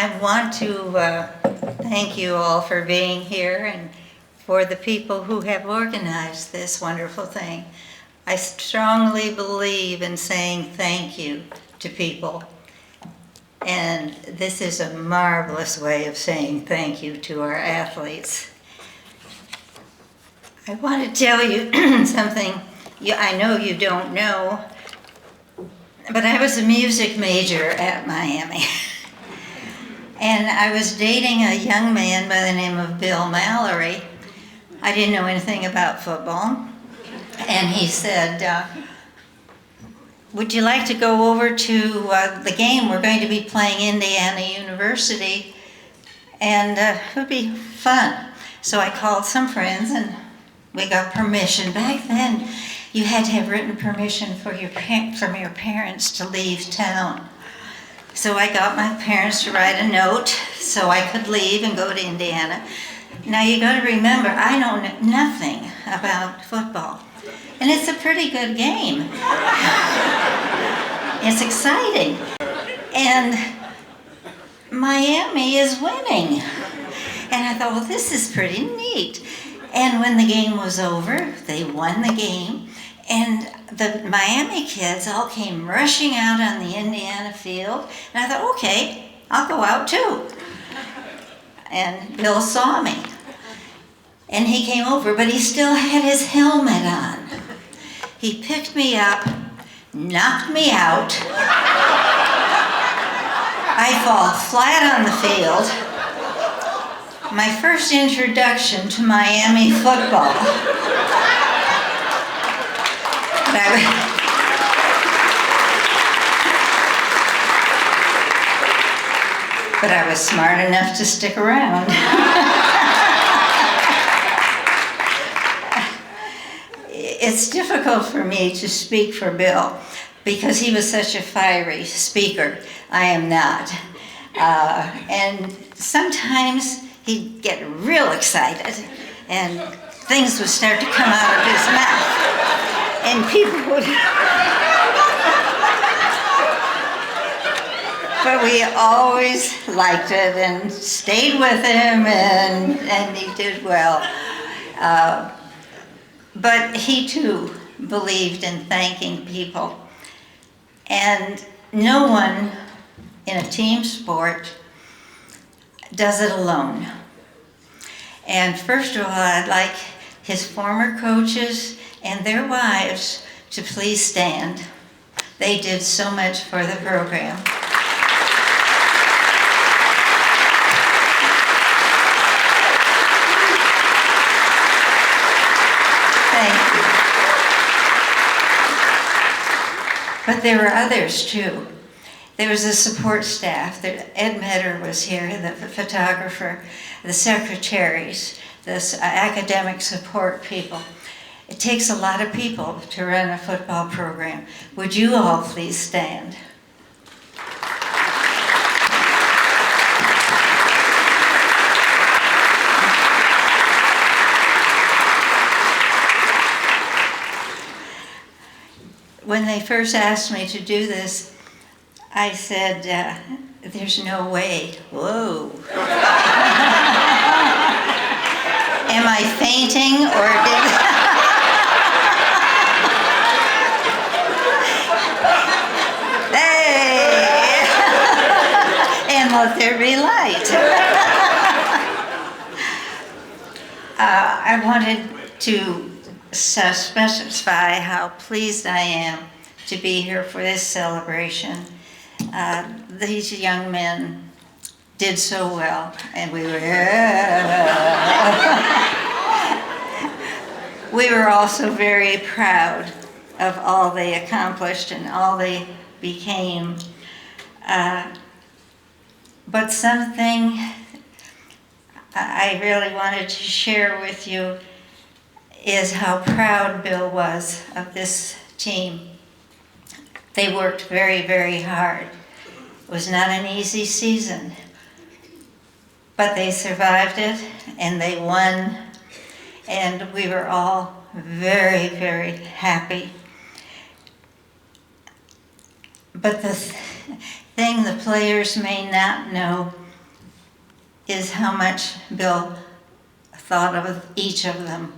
I want to thank you all for being here and for the people who have organized this wonderful thing. I strongly believe in saying thank you to people. And this is a marvelous way of saying thank you to our athletes. I want to tell you something I know you don't know, but I was a music major at Miami. And I was dating a young man by the name of Bill Mallory. I didn't know anything about football. And he said, would you like to go over to the game? We're going to be playing Indiana University, and it would be fun. So I called some friends, and we got permission. Back then, you had to have written permission from your parents to leave town. So I got my parents to write a note so I could leave and go to Indiana. Now you got to remember, I know nothing about football. And it's a pretty good game. It's exciting. And Miami is winning. And I thought, well, this is pretty neat. And when the game was over, they won the game. And the Miami kids all came rushing out on the Indiana field. And I thought, okay, I'll go out too. And Bill saw me. And he came over, but he still had his helmet on. He picked me up, knocked me out. I fall flat on the field. My first introduction to Miami football. But I was smart enough to stick around. It's difficult for me to speak for Bill because he was such a fiery speaker. I am not. And sometimes he'd get real excited and things would start to come out of his mouth. And people would... But we always liked it and stayed with him, and he did well. But he too believed in thanking people. And no one in a team sport does it alone. And first of all, I'd like his former coaches and their wives to please stand. They did so much for the program. Thank you. But there were others too. There was a support staff. Ed Metter was here, the photographer, the secretaries, the academic support people. It takes a lot of people to run a football program. Would you all please stand? When they first asked me to do this, I said, there's no way. Whoa. Am I fainting or did... Hey! And let there be light. I wanted to specify how pleased I am to be here for this celebration. These young men did so well, and we were also very proud of all they accomplished and all they became. But something I really wanted to share with you is how proud Bill was of this team. They worked very, very hard. It was not an easy season, but they survived it and they won, and we were all very, very happy. But the thing the players may not know is how much Bill thought of each of them.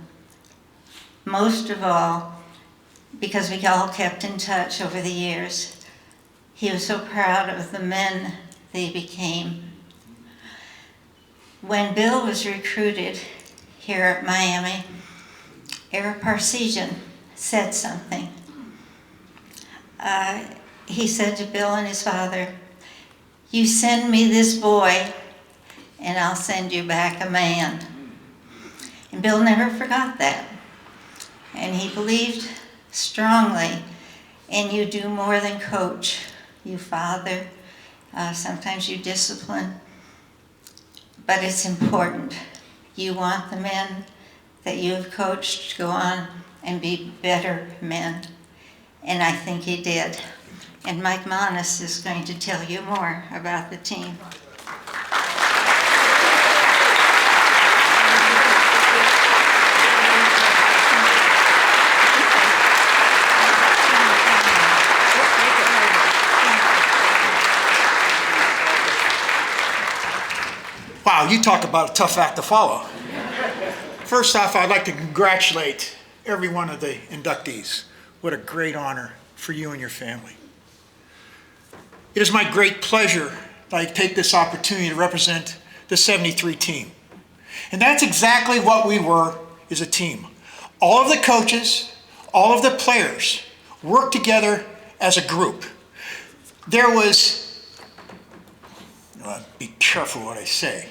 Most of all, because we all kept in touch over the years, he was so proud of the men they became. When Bill was recruited here at Miami, Eric Parsegian said something. He said to Bill and his father, "You send me this boy, and I'll send you back a man." And Bill never forgot that. And he believed strongly in you do more than coach. You father, sometimes you discipline, but it's important. You want the men that you have coached to go on and be better men. And I think he did. And Mike Manis is going to tell you more about the team. Wow, you talk about a tough act to follow. First off, I'd like to congratulate every one of the inductees. What a great honor for you and your family. It is my great pleasure that I take this opportunity to represent the 73 team. And that's exactly what we were as a team. All of the coaches, all of the players worked together as a group. There was, be careful what I say.